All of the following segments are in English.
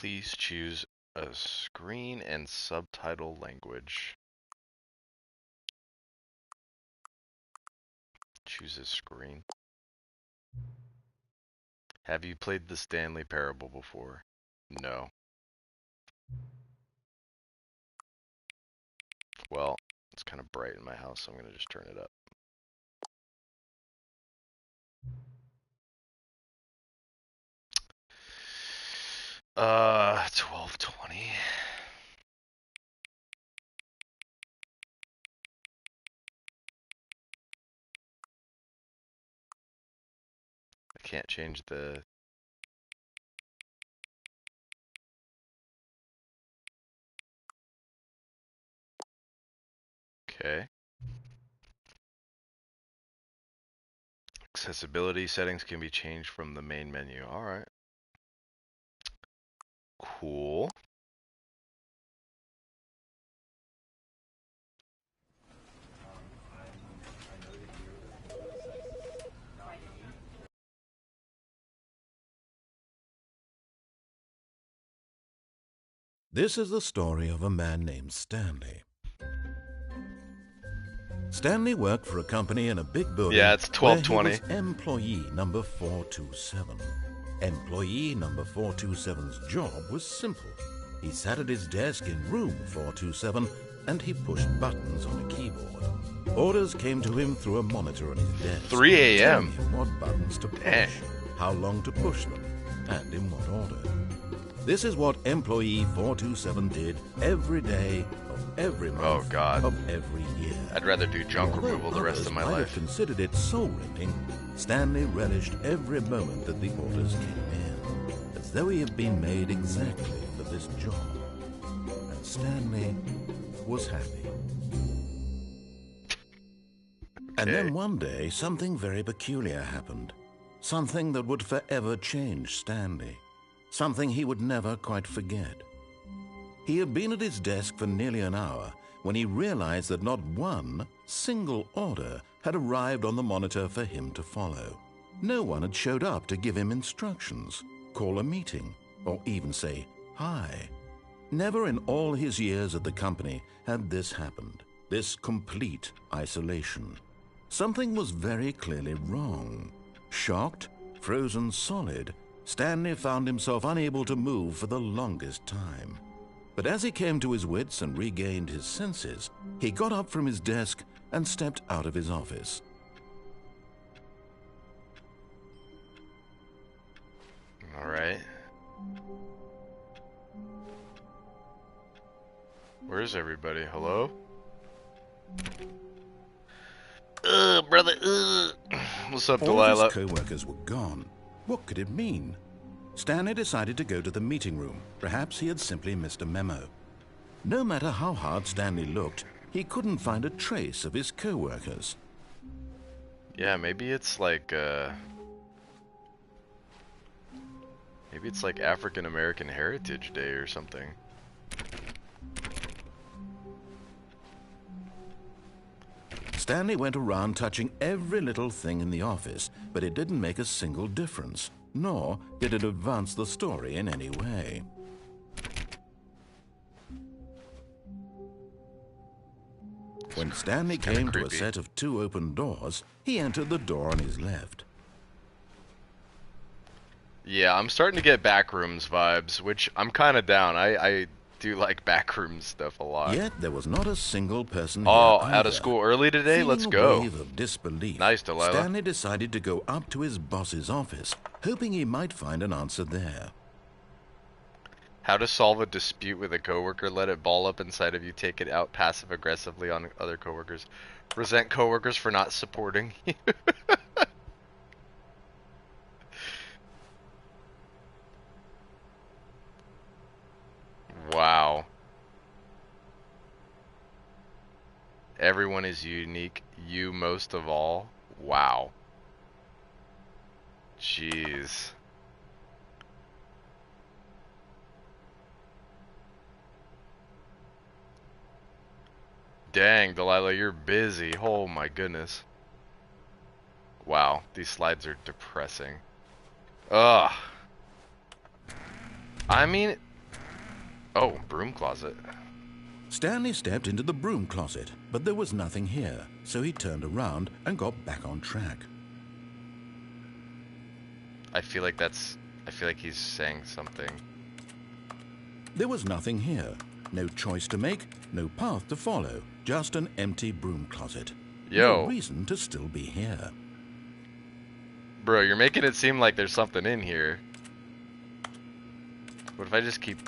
Please choose a screen and subtitle language. Choose a screen. Have you played the Stanley Parable before? No. Well, it's kind of bright in my house, so I'm going to just turn it up. Uh, 12:20. I can't change the... Okay. Accessibility settings can be changed from the main menu. Alright. Cool. This is the story of a man named Stanley. Stanley worked for a company in a big building. Yeah, it's 12:20. Where he was employee number 427. Employee number 427's job was simple. He sat at his desk in room 427 and he pushed buttons on a keyboard. Orders came to him through a monitor on his desk. 3 a.m. telling him what buttons to push, Dang. how long to push them, and in what order. This is what employee 427 did every day of every month of every year. I'd rather do junk Although removal the rest of my others might life. have considered it soul-rending, Stanley relished every moment that the orders came in, as though he had been made exactly for this job. And Stanley was happy. And then one day, something very peculiar happened. Something that would forever change Stanley. Something he would never quite forget. He had been at his desk for nearly an hour when he realized that not one single order had arrived on the monitor for him to follow. No one had showed up to give him instructions, call a meeting, or even say hi. Never in all his years at the company had this happened, this complete isolation. Something was very clearly wrong. Shocked, frozen solid, Stanley found himself unable to move for the longest time. But as he came to his wits and regained his senses, he got up from his desk and stepped out of his office. All right. Where's everybody? Hello? Brother, What's up, Delilah? All of his co-workers were gone. What could it mean? Stanley decided to go to the meeting room. Perhaps he had simply missed a memo. No matter how hard Stanley looked, he couldn't find a trace of his co-workers. Yeah, maybe it's like African American Heritage Day or something. Stanley went around touching every little thing in the office, but it didn't make a single difference, nor did it advance the story in any way. When Stanley came to a set of 2 open doors, he entered the door on his left. Yeah, I'm starting to get backrooms vibes, which I'm kind of down. I do like backroom stuff a lot. Yet there was not a single person Oh, here out of either. school early today? Feeling Let's a go. wave of disbelief, Nice, Delilah. Stanley decided to go up to his boss's office, hoping he might find an answer there. How to solve a dispute with a coworker. Let it ball up inside of you. Take it out passive-aggressively on other coworkers. Resent coworkers for not supporting you. Wow. Everyone is unique. You most of all. Wow. Jeez. Dang, Delilah, you're busy. Oh my goodness. Wow, these slides are depressing. Ugh. I mean, Oh, broom closet. Stanley stepped into the broom closet, but there was nothing here, so he turned around and got back on track. I feel like he's saying something. There was nothing here. No choice to make, no path to follow, just an empty broom closet. Yo. No reason to still be here. Bro, you're making it seem like there's something in here. What if I just keep...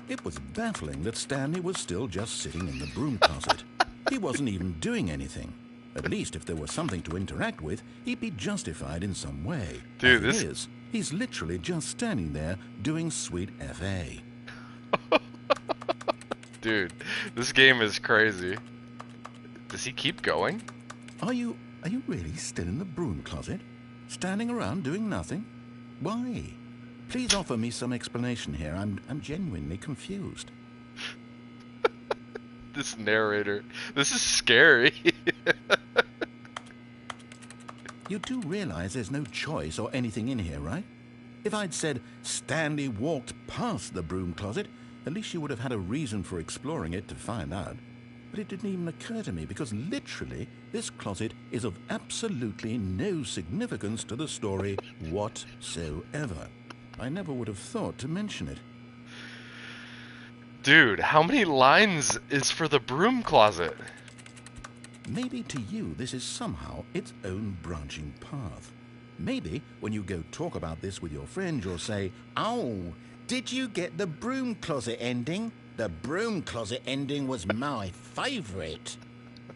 It was baffling that Stanley was still just sitting in the broom closet. He wasn't even doing anything. At least if there was something to interact with, he'd be justified in some way. Dude, As it is, he's literally just standing there doing sweet FA. Dude, this game is crazy. Does he keep going? Are you really still in the broom closet? Standing around doing nothing? Why? Please offer me some explanation here. I'm genuinely confused. This narrator. This is scary. You do realize there's no choice or anything in here, right? If I'd said Stanley walked past the broom closet, at least you would have had a reason for exploring it to find out. But it didn't even occur to me because literally this closet is of absolutely no significance to the story whatsoever. I never would have thought to mention it. Dude, how many lines is for the broom closet? Maybe to you this is somehow its own branching path. Maybe when you go talk about this with your friend, you'll say, "Oh, did you get the broom closet ending? The broom closet ending was my favorite."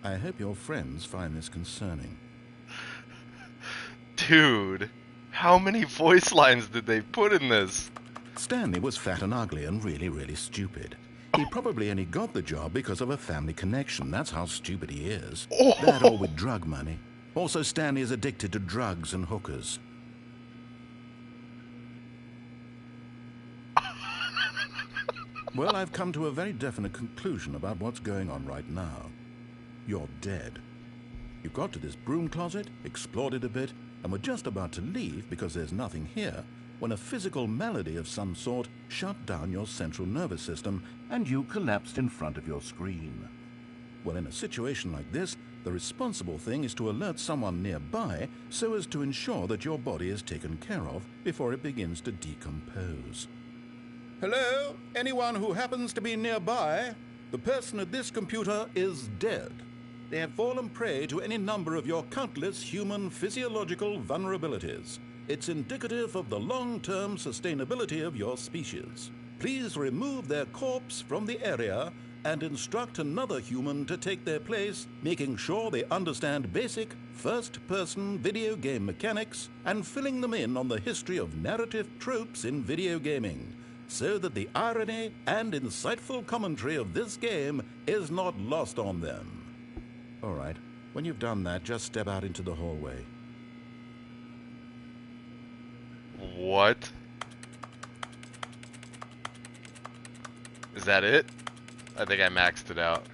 I hope your friends find this concerning. Dude, how many voice lines did they put in this? Stanley was fat and ugly and really, really stupid. He probably only got the job because of a family connection. That's how stupid he is. That or with drug money. Also, Stanley is addicted to drugs and hookers. Well, I've come to a very definite conclusion about what's going on right now. You're dead. You got to this broom closet, explored it a bit, and were just about to leave because there's nothing here, when a physical malady of some sort shut down your central nervous system and you collapsed in front of your screen. Well, in a situation like this, the responsible thing is to alert someone nearby so as to ensure that your body is taken care of before it begins to decompose. Hello? Anyone who happens to be nearby? The person at this computer is dead. They have fallen prey to any number of your countless human physiological vulnerabilities. It's indicative of the long-term sustainability of your species. Please remove their corpse from the area and instruct another human to take their place, making sure they understand basic first-person video game mechanics and filling them in on the history of narrative tropes in video gaming, so that the irony and insightful commentary of this game is not lost on them. All right, when you've done that, just step out into the hallway. What? Is that it? I think I maxed it out.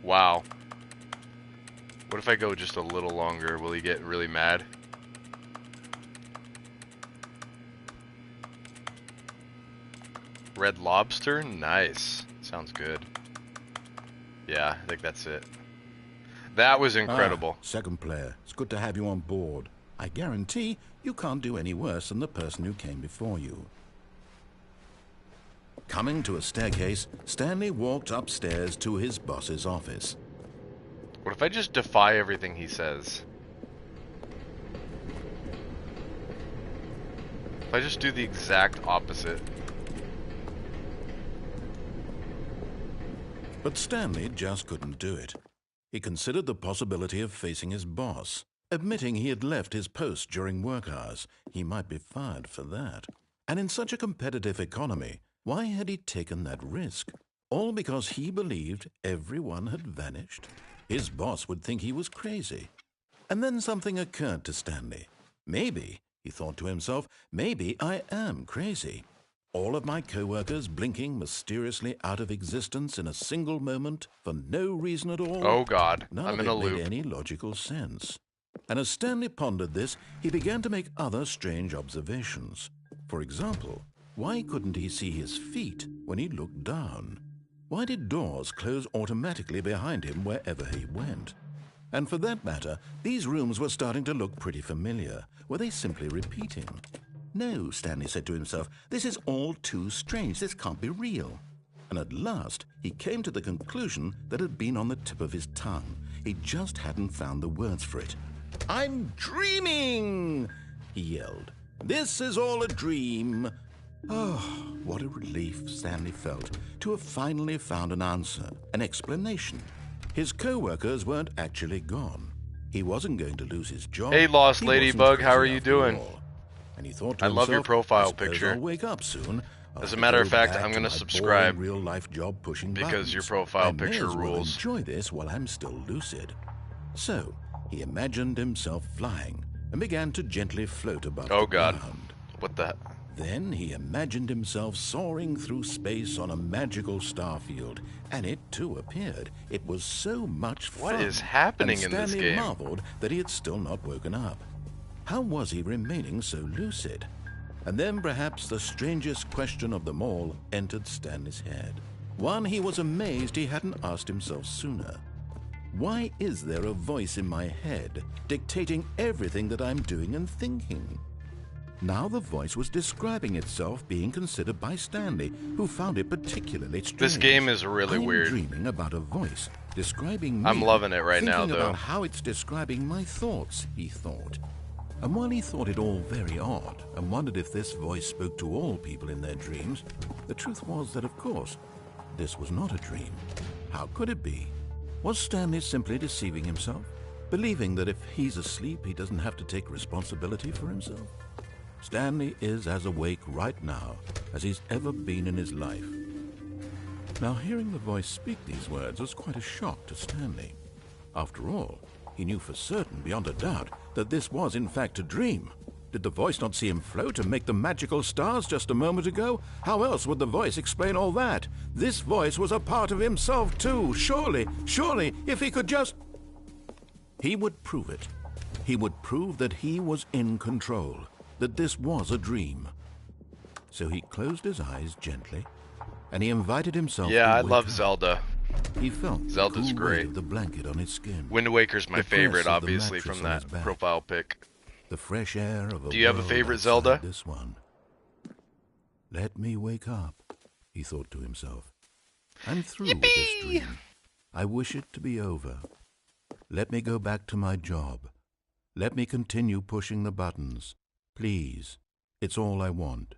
Wow. What if I go just a little longer? Will he get really mad? Red Lobster? Nice. Sounds good. Yeah, I think that's it. That was incredible. Second player, it's good to have you on board. I guarantee you can't do any worse than the person who came before you. Coming to a staircase, Stanley walked upstairs to his boss's office. What if I just defy everything he says? If I just do the exact opposite? But Stanley just couldn't do it. He considered the possibility of facing his boss. Admitting he had left his post during work hours, he might be fired for that. And in such a competitive economy, why had he taken that risk? All because he believed everyone had vanished? His boss would think he was crazy. And then something occurred to Stanley. Maybe, he thought to himself, maybe I am crazy. All of my co-workers blinking mysteriously out of existence in a single moment for no reason at all. Oh God, None I'm of in it a made loop. any logical sense. And as Stanley pondered this, he began to make other strange observations. For example, Why couldn't he see his feet when he looked down? Why did doors close automatically behind him wherever he went? And for that matter, these rooms were starting to look pretty familiar. Were they simply repeating? No, Stanley said to himself, this is all too strange. This can't be real. And at last, he came to the conclusion that had been on the tip of his tongue. He just hadn't found the words for it. "I'm dreaming!" he yelled. "This is all a dream." Oh, what a relief Stanley felt to have finally found an answer, an explanation. His co-workers weren't actually gone. He wasn't going to lose his job. Hey, Lost He Ladybug, wasn't how are crazy you after doing? all. And he thought to I himself, love your profile "I suppose picture. I'll wake up soon. As I'll a matter go of fact, back I'm to gonna my subscribe boring real-life job pushing because buttons. your profile I may picture as well rules." enjoy this while I'm still lucid. So he imagined himself flying and began to gently float above Oh the God, ground. what the? Then he imagined himself soaring through space on a magical star field, and it too appeared. It was so much fun. What is happening in and this Stanley game? marveled that he had still not woken up. How was he remaining so lucid? And then perhaps the strangest question of them all entered Stanley's head. One he was amazed he hadn't asked himself sooner. Why is there a voice in my head dictating everything that I'm doing and thinking? Now the voice was describing itself being considered by Stanley, who found it particularly strange. This game is really I'm weird. dreaming about a voice describing me. I'm loving it right now, thinking though. about how it's describing my thoughts, he thought. And while he thought it all very odd and wondered if this voice spoke to all people in their dreams, the truth was that, of course, this was not a dream. How could it be? Was Stanley simply deceiving himself, believing that if he's asleep, he doesn't have to take responsibility for himself? Stanley is as awake right now as he's ever been in his life. Now, hearing the voice speak these words was quite a shock to Stanley. After all, he knew for certain, beyond a doubt, that this was in fact a dream. Did the voice not see him float and make the magical stars just a moment ago? How else would the voice explain all that? This voice was a part of himself too. Surely, if he could just... He would prove it. He would prove that he was in control, that this was a dream. So he closed his eyes gently, and he invited himself to Yeah, I wake love up. Zelda. He felt Zelda's the cool great. weight of the blanket on his skin, Wind Waker's my The press favorite, of the obviously, mattress from on his that back. profile pic. the fresh air of a Do you have a world favorite outside Zelda? This one. Let me wake up, he thought to himself. I'm through with this dream. I wish it to be over. Let me go back to my job. Let me continue pushing the buttons. Please, it's all I want.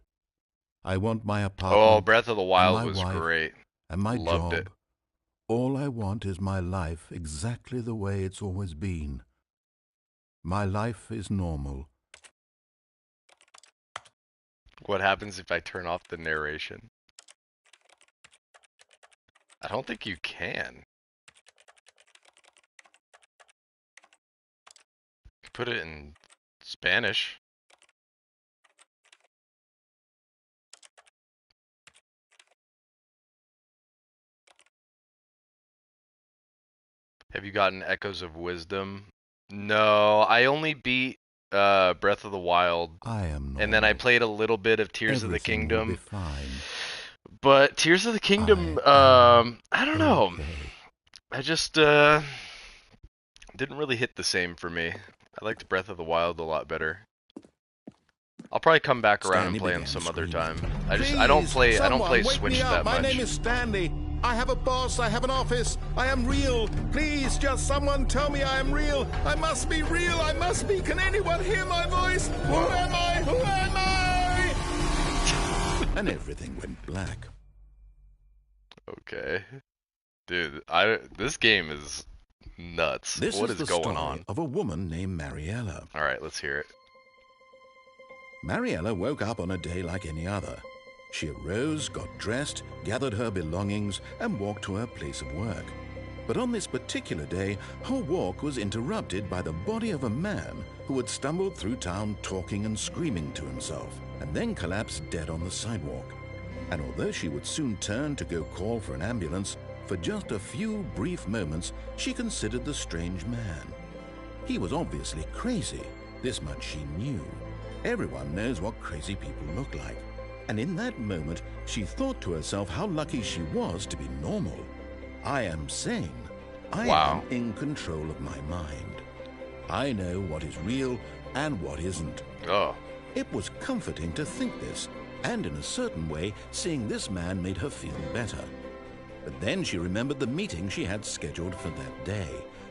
I want my apartment. Oh, Breath of the Wild my was wife, great. And my Loved job. it. All I want is my life exactly the way it's always been. My life is normal. What happens if I turn off the narration? I don't think you can. Put it in Spanish. Have you gotten Echoes of Wisdom? No, I only beat Breath of the Wild, I am normal. and then I played a little bit of Tears of the Everything will Kingdom. be fine. But Tears of the Kingdom, I I don't know. Okay. I just didn't really hit the same for me. I liked Breath of the Wild a lot better. I'll probably come back around and Stanley play them began some other screaming. time. I don't play Someone wake Switch me up. that My much. name is Stanley. I have a boss. I have an office. I am real. Please, just someone tell me I am real. I must be real. I must be. Can anyone hear my voice? Who am I? Who am I? And everything went black. Okay. Dude, this game is nuts. This What is is the going story on? of a woman named Mariella. Alright, let's hear it. Mariella woke up on a day like any other. She arose, got dressed, gathered her belongings, and walked to her place of work. But on this particular day, her walk was interrupted by the body of a man who had stumbled through town talking and screaming to himself, and then collapsed dead on the sidewalk. And although she would soon turn to go call for an ambulance, for just a few brief moments she considered the strange man. He was obviously crazy. This much she knew. Everyone knows what crazy people look like. And in that moment, she thought to herself how lucky she was to be normal. I am sane. I am Wow. in control of my mind. I know what is real and what isn't. Oh. It was comforting to think this, and in a certain way, seeing this man made her feel better. But then she remembered the meeting she had scheduled for that day,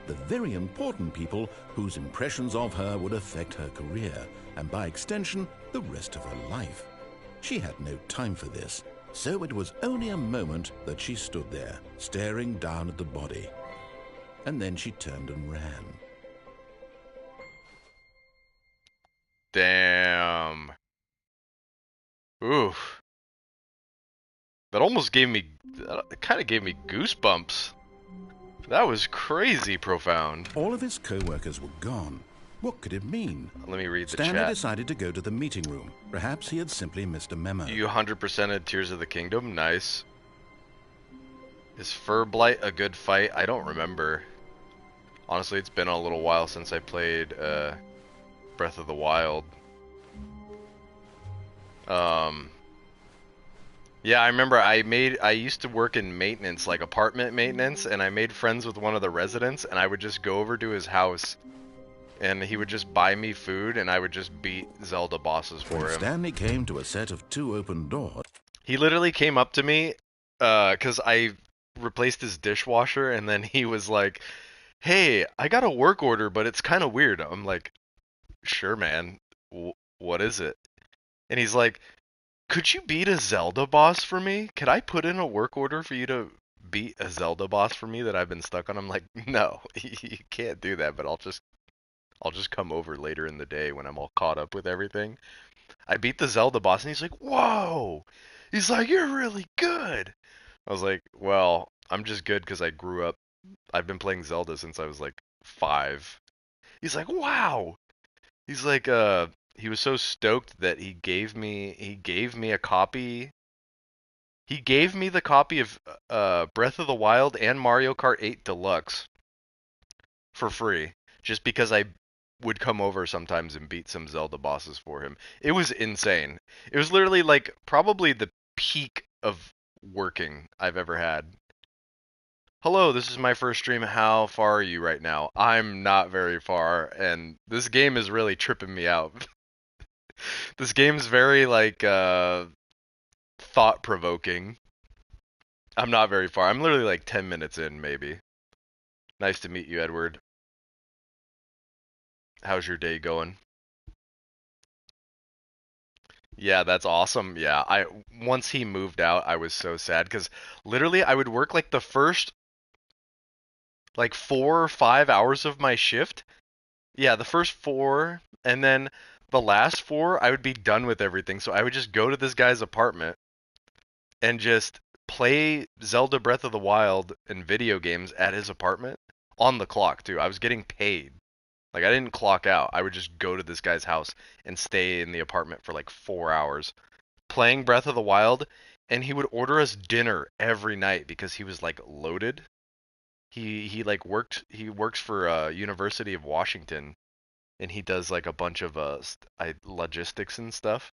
the very important people whose impressions of her would affect her career, and by extension, the rest of her life. She had no time for this, so it was only a moment that she stood there, staring down at the body. And then she turned and ran. Damn. Oof. That almost gave me, it kind of gave me goosebumps. That was crazy profound. All of his co-workers were gone. What could it mean? Let me read the Stanley chat. decided to go to the meeting room. Perhaps he had simply missed a memo. You 100%ed Tears of the Kingdom. Nice. Is Furblight a good fight? I don't remember. Honestly, it's been a little while since I played Breath of the Wild. Yeah, I remember I used to work in maintenance, like apartment maintenance, and I made friends with one of the residents, and I would just go over to his house, and he would just buy me food, and I would just beat Zelda bosses for When him. Stanley came to a set of 2 open doors. He literally came up to me, because I replaced his dishwasher, and then he was like, "Hey, I got a work order, but it's kind of weird." I'm like, "Sure, man. What is it?" And he's like, "Could you beat a Zelda boss for me? Could I put in a work order for you to beat a Zelda boss for me that I've been stuck on?" I'm like, "No, you can't do that, but I'll just come over later in the day when I'm all caught up with everything." I beat the Zelda boss, and he's like, "Whoa!" He's like, "You're really good." I was like, "Well, I'm just good because I grew up. I've been playing Zelda since I was like 5." He's like, "Wow." He's like, he was so stoked that he gave me a copy. He gave me the copy of Breath of the Wild and Mario Kart 8 Deluxe for free, just because I would come over sometimes and beat some Zelda bosses for him. It was insane. It was literally like probably the peak of working I've ever had. Hello, this is my first stream. How far are you right now? I'm not very far, and this game is really tripping me out. This game's very like thought provoking. I'm not very far. I'm literally like 10 minutes in, maybe. Nice to meet you, Edward. How's your day going? Yeah, that's awesome. Yeah, I once he moved out, I was so sad because literally I would work like the first like 4 or 5 hours of my shift. Yeah, the first four, and then the last four, I would be done with everything. So I would just go to this guy's apartment and just play Zelda Breath of the Wild and video games at his apartment on the clock too. I was getting paid. Like I didn't clock out. I would just go to this guy's house and stay in the apartment for like 4 hours playing Breath of the Wild, and he would order us dinner every night because he was like loaded. He like he works for University of Washington, and he does like a bunch of logistics and stuff.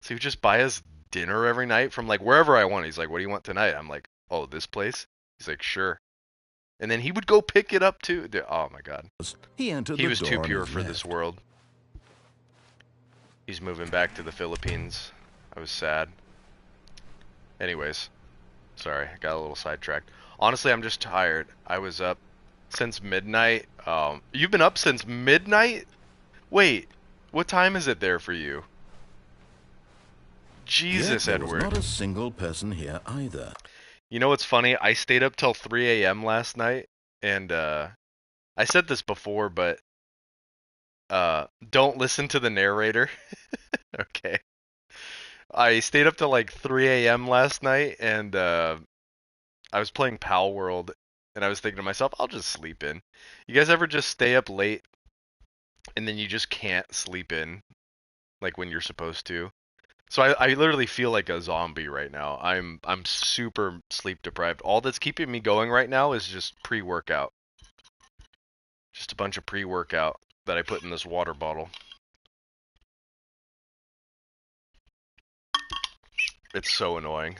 So he would just buy us dinner every night from like wherever I want. He's like, "What do you want tonight?" I'm like, "Oh, this place." He's like, "Sure." And then he would go pick it up too. Oh my god. He entered He the was too door on pure his for this left. world. He's moving back to the Philippines. I was sad. Anyways, sorry, I got a little sidetracked. Honestly, I'm just tired. I was up since midnight. You've been up since midnight? Wait, what time is it there for you? Yet Jesus, there was not Edward. a single person here either. You know what's funny? I stayed up till 3 a.m. last night, and I said this before, but don't listen to the narrator. Okay. I stayed up till like 3 a.m. last night, and I was playing Pal World, and I was thinking to myself, I'll just sleep in. You guys ever just stay up late and then you just can't sleep in like when you're supposed to? So I literally feel like a zombie right now. I'm super sleep deprived. All that's keeping me going right now is just pre-workout. Just a bunch of pre-workout that I put in this water bottle. It's so annoying.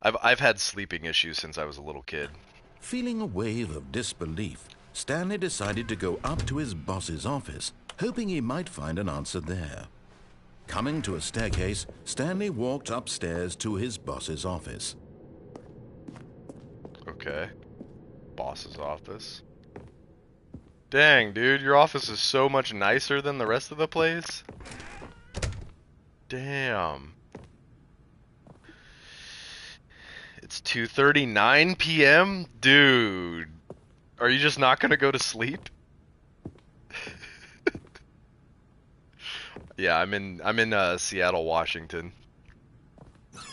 I've had sleeping issues since I was a little kid. Feeling a wave of disbelief, Stanley decided to go up to his boss's office, hoping he might find an answer there. Coming to a staircase, Stanley walked upstairs to his boss's office. Okay. Boss's office. Dang, dude, your office is so much nicer than the rest of the place. Damn. It's 2:39 p.m.? Dude. Are you just not gonna go to sleep? Yeah, I'm in Seattle, Washington.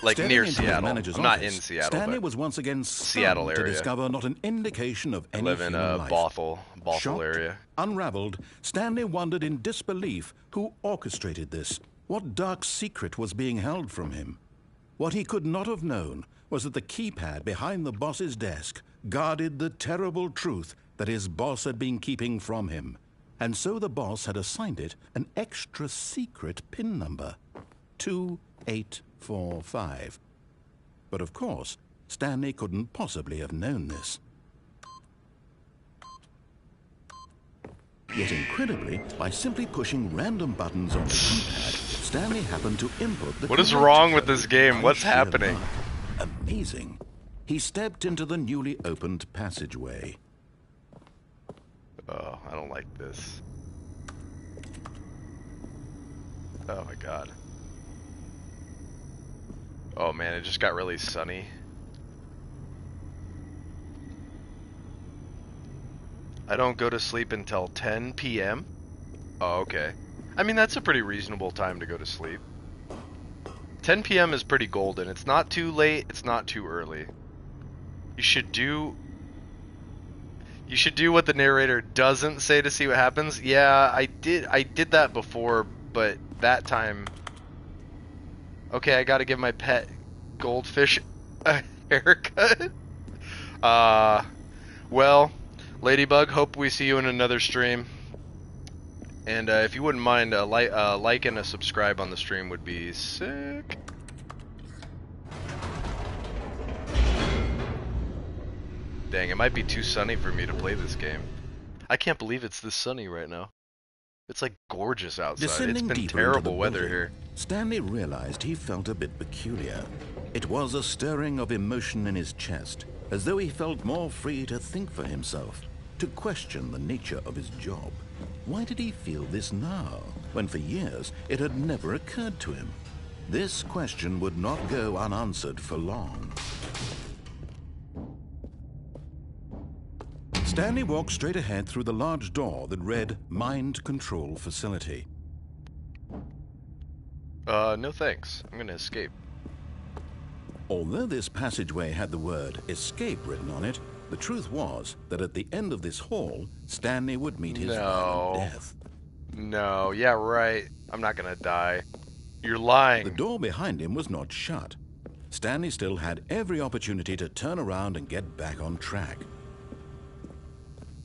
Like Stepping near into his Seattle. manager's I'm not in office, Seattle, Stanley but was once again Seattle stunned to area. discover not an indication of I any live in human life. Bothell Shocked, area. unraveled, Stanley wondered in disbelief who orchestrated this. What dark secret was being held from him? What he could not have known was that the keypad behind the boss's desk guarded the terrible truth that his boss had been keeping from him. And so the boss had assigned it an extra secret PIN number, 2845. But of course, Stanley couldn't possibly have known this. Yet incredibly, by simply pushing random buttons on the keypad, Stanley happened to input the What is correct wrong with code. this game? By What's sheer happening? luck. Amazing. He stepped into the newly opened passageway. Oh, I don't like this. Oh my god. Oh man, it just got really sunny. I don't go to sleep until 10 p.m. Oh, okay. I mean, that's a pretty reasonable time to go to sleep. 10 p.m. is pretty golden. It's not too late, it's not too early. You should do what the narrator doesn't say to see what happens. Yeah, I did that before, but that time... Okay, I gotta give my pet goldfish a haircut. Well, Ladybug, hope we see you in another stream. And if you wouldn't mind, like and a subscribe on the stream would be sick. Dang, it might be too sunny for me to play this game. I can't believe it's this sunny right now. It's like gorgeous outside. Descending It's been deeper terrible into the weather building, here. Stanley realized he felt a bit peculiar. It was a stirring of emotion in his chest, as though he felt more free to think for himself, to question the nature of his job. Why did he feel this now, when for years it had never occurred to him? This question would not go unanswered for long. Stanley walked straight ahead through the large door that read Mind Control Facility. No thanks. I'm gonna escape. Although this passageway had the word escape written on it, the truth was that at the end of this hall, Stanley would meet his violent death. No, yeah, right. I'm not gonna die. You're lying. The door behind him was not shut. Stanley still had every opportunity to turn around and get back on track.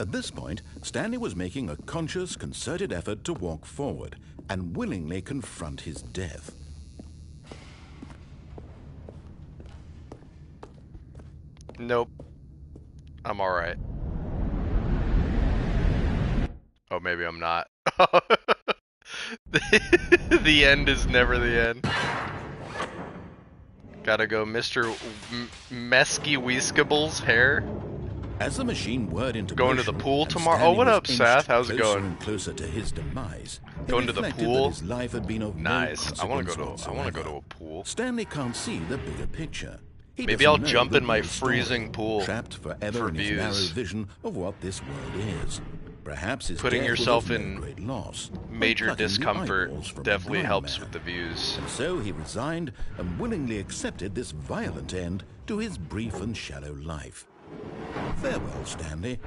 At this point, Stanley was making a conscious, concerted effort to walk forward and willingly confront his death. Nope. I'm alright. Oh, maybe I'm not. The end is never the end. Gotta go Mr. Mesky Whiskable's hair. As the machine whirred into Going motion, to the pool and tomorrow? Stanley Oh, what was up, Seth? How's it closer going? and closer to his demise. He Going to the reflected pool? that his life had been of no Nice. I want to consequence go to. I want to go whatsoever. to a pool. Stanley can't see the bigger picture. He Maybe doesn't I'll know jump the in my real story, freezing pool trapped forever for in his narrow views. vision of what this world is. Perhaps his Putting death yourself was of no in great loss, like Major plucking the discomfort eyeballs from a definitely blind helps man. with the views. And so he resigned and willingly accepted this violent end to his brief and shallow life. Farewell, Stanley.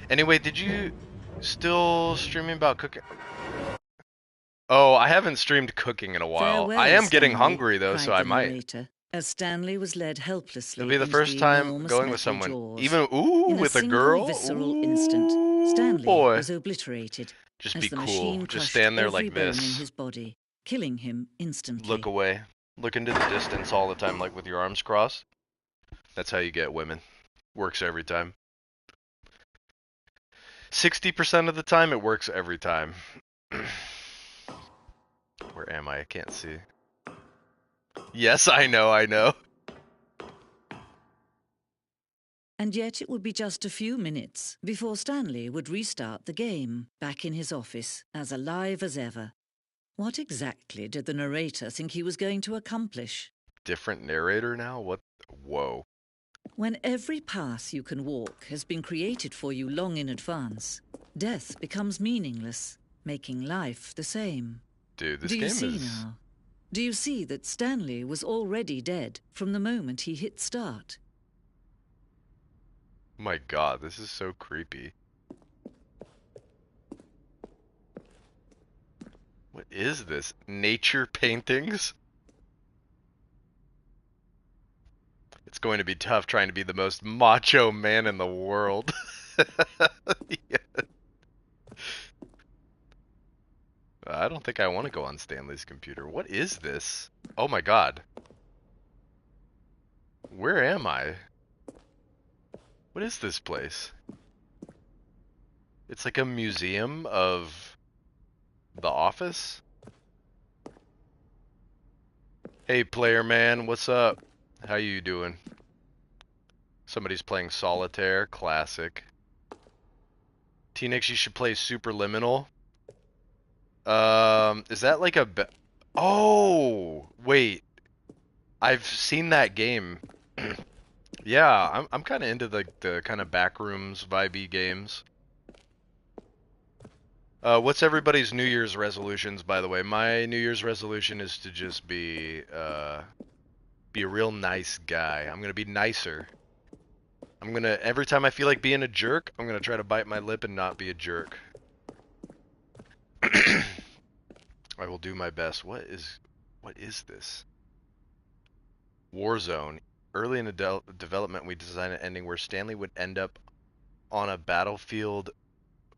Anyway, did you still streaming about cooking? Oh, I haven't streamed cooking in a while. Farewell, I am getting Stanley, hungry though, cried so I the might. narrator, as Stanley was led helplessly It'll be the into first time enormous going with metal someone. jaws. Even In with a single girl. visceral instant, Stanley Boy. was obliterated Just as be the cool. machine Just crushed stand there every like bone this. in his body, killing him instantly. Look away. Look into the distance all the time, like with your arms crossed. That's how you get women. Works every time. 60% of the time, it works every time. Where am I? I can't see. Yes, I know. And yet it would be just a few minutes before Stanley would restart the game, back in his office, as alive as ever. What exactly did the narrator think he was going to accomplish? Different narrator now? What? Whoa. When every path you can walk has been created for you long in advance, death becomes meaningless, making life the same. Dude, this Do you game see is... now? Do you see that Stanley was already dead from the moment he hit start? My god, this is so creepy. What is this? Nature paintings? It's going to be tough trying to be the most macho man in the world. Yeah. I don't think I want to go on Stanley's computer. What is this? Oh my god. Where am I? What is this place? It's like a museum of The Office? Hey player man, what's up? How you doing? Somebody's playing solitaire, classic. T-Nix, you should play Superliminal. Is that like a Oh, wait. I've seen that game. Yeah, I'm kind of into the kind of backrooms vibey games. What's everybody's New Year's resolutions, by the way? My New Year's resolution is to just be a real nice guy. I'm gonna be nicer. Every time I feel like being a jerk, I'm gonna try to bite my lip and not be a jerk. I will do my best. What is this? Warzone. Early in the development, we designed an ending where Stanley would end up on a battlefield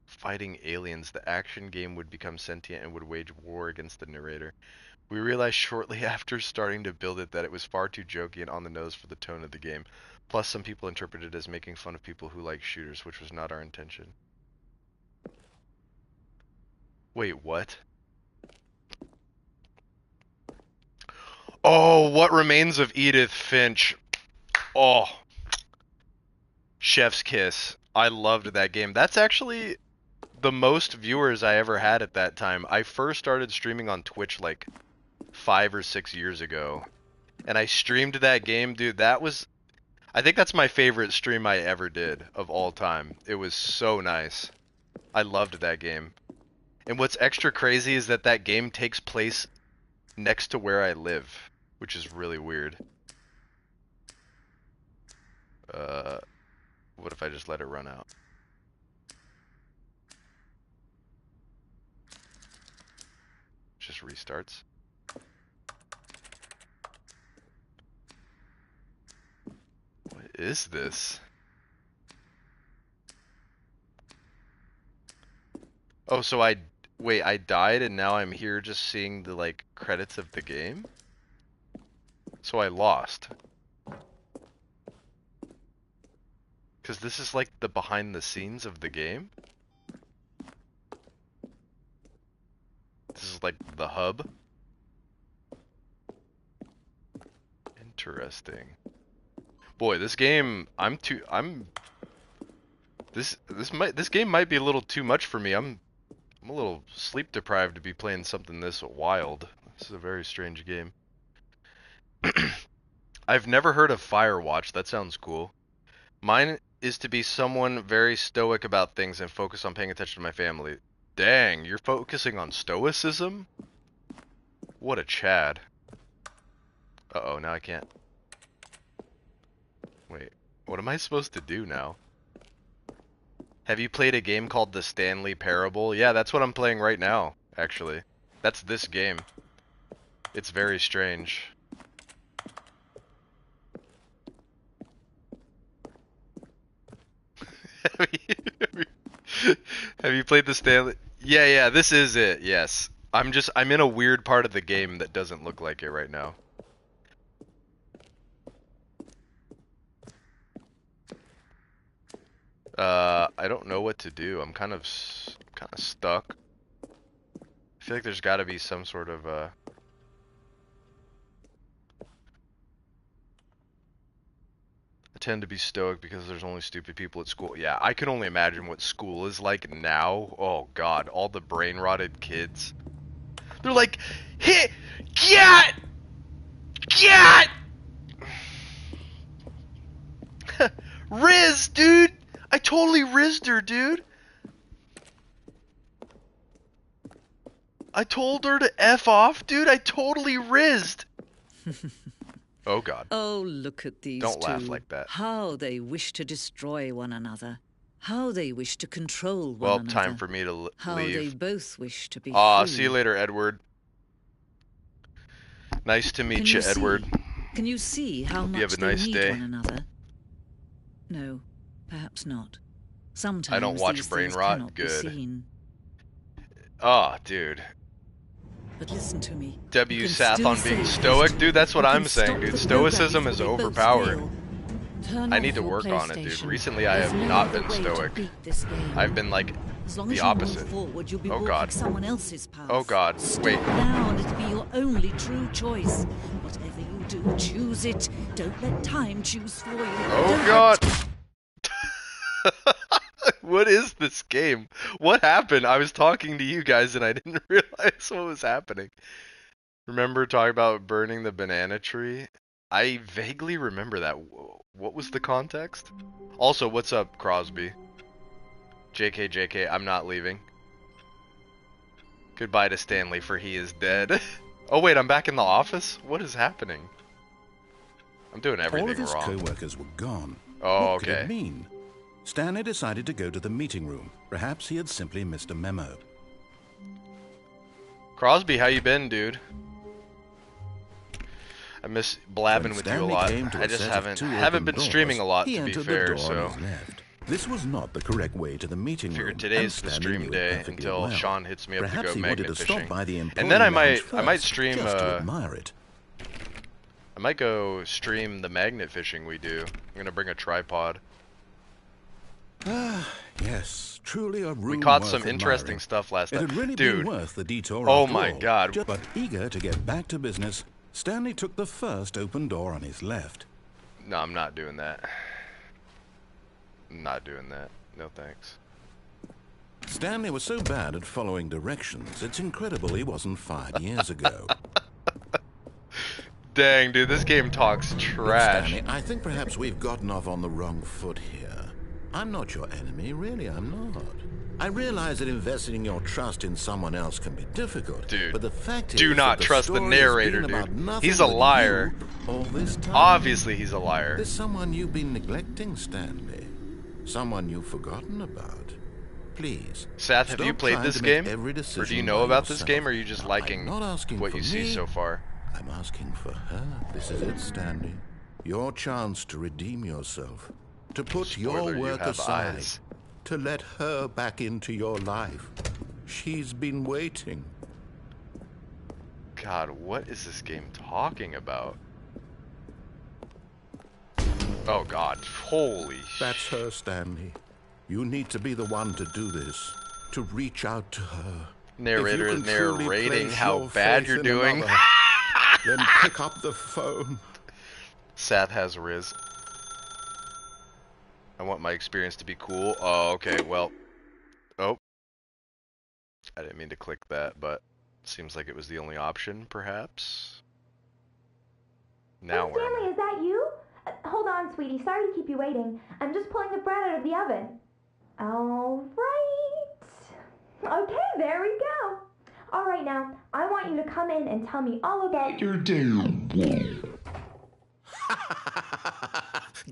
fighting aliens. The action game would become sentient and would wage war against the narrator. We realized shortly after starting to build it that it was far too jokey and on the nose for the tone of the game. Plus, some people interpreted it as making fun of people who like shooters, which was not our intention. Wait, what? Oh, What Remains of Edith Finch. Oh, chef's kiss. I loved that game. That's actually the most viewers I ever had at that time. I first started streaming on Twitch like 5 or 6 years ago. And I streamed that game, dude. I think that's my favorite stream I ever did of all time. It was so nice. I loved that game. And what's extra crazy is that that game takes place next to where I live, which is really weird. What if I just let it run out? Just restarts. What is this? Oh, so wait, I died and now I'm here just seeing the like credits of the game? So I lost. Cause this is like the behind the scenes of the game? This is like the hub? Interesting. Boy, this game, this game might be a little too much for me. I'm a little sleep deprived to be playing something this wild. This is a very strange game. I've never heard of Firewatch. That sounds cool. Mine is to be someone very stoic about things and focus on paying attention to my family. Dang, you're focusing on stoicism? What a Chad. Uh-oh, now I can't. Wait, what am I supposed to do now? Have you played a game called the Stanley Parable? Yeah, that's what I'm playing right now, actually. That's this game. It's very strange. Have you played the Stanley? Yeah, this is it. Yes. I'm in a weird part of the game that doesn't look like it right now. I don't know what to do. I'm kind of stuck. I feel like there's got to be some sort of I tend to be stoic because there's only stupid people at school. Yeah, I can only imagine what school is like now. Oh God, all the brain rotted kids. They're like, hit, get, get, Riz, dude. I totally rizzed her, dude. I told her to F off, dude. I totally rizzed. Oh God. Oh, look at these Don't two. laugh like that. How they wish to destroy one another. How they wish to control one Well, another. time for me to leave. How they both wish to be Aw, free. see you later, Edward. Nice to meet you, Edward. Can you see how Hope much you have a they nice need day. one another? No, perhaps not. Sometimes I don't watch these brain things rot. cannot Good. Be seen. Oh, dude. But listen to me. W Sath on being stoic, dude. That's what I'm saying, dude. Stoicism is overpowered. I need to work on it, dude. Recently, I have not been stoic. I've been like the opposite. Oh God. Oh God. Wait. Down, it'll be your only true choice. Whatever you do, choose it. Don't let time choose for you. Oh God. What is this game? What happened? I was talking to you guys and I didn't realize what was happening. Remember talking about burning the banana tree? I vaguely remember that. What was the context? Also, what's up, Crosby? JK, JK, I'm not leaving. Goodbye to Stanley, for he is dead. Oh wait, I'm back in the office? What is happening? I'm doing everything wrong. All of his co-workers were gone. Oh, what could okay. it mean? Stanley decided to go to the meeting room. Perhaps he had simply missed a memo. Crosby, how you been, dude? I miss blabbing with you a lot. I just haven't been streaming a lot, to be fair, so this was not the correct way to the meeting room. Figured today's the stream day until Sean hits me up to go magnet fishing. And then I might stream it. I might go stream the magnet fishing we do. I'm gonna bring a tripod. Ah, yes, truly a room. We caught some interesting stuff last night. It had really been worth the detour. Oh my God! But eager to get back to business, Stanley took the first open door on his left. No, I'm not doing that. I'm not doing that. No thanks. Stanley was so bad at following directions, it's incredible he wasn't fired years ago. Dang, dude, this game talks trash. Stanley, I think perhaps we've gotten off on the wrong foot here. I'm not your enemy, really, I'm not. I realize that investing your trust in someone else can be difficult. Dude, but the fact do is not that trust the narrator, dude. He's a liar. All this time. Obviously, he's a liar. There's someone you've been neglecting, Stanley. Someone you've forgotten about. Please. Seth, have you played this game? Or do you know about this game, or are you just liking what you see so far? I'm asking for her. This is it, Stanley. Your chance to redeem yourself. To put your work aside. To let her back into your life. She's been waiting. God, what is this game talking about? Oh God, holy shit. That's her, Stanley. You need to be the one to do this. To reach out to her. Narrator is narrating how bad you're doing. Another, then pick up the phone. Seth has Riz. I want my experience to be cool. Oh, okay, well. Oh. I didn't mean to click that, but seems like it was the only option, perhaps. Now where? Stanley, is that you? Hold on, sweetie. Sorry to keep you waiting. I'm just pulling the bread out of the oven. All right. Okay, there we go. All right, now, I want you to come in and tell me all about your day.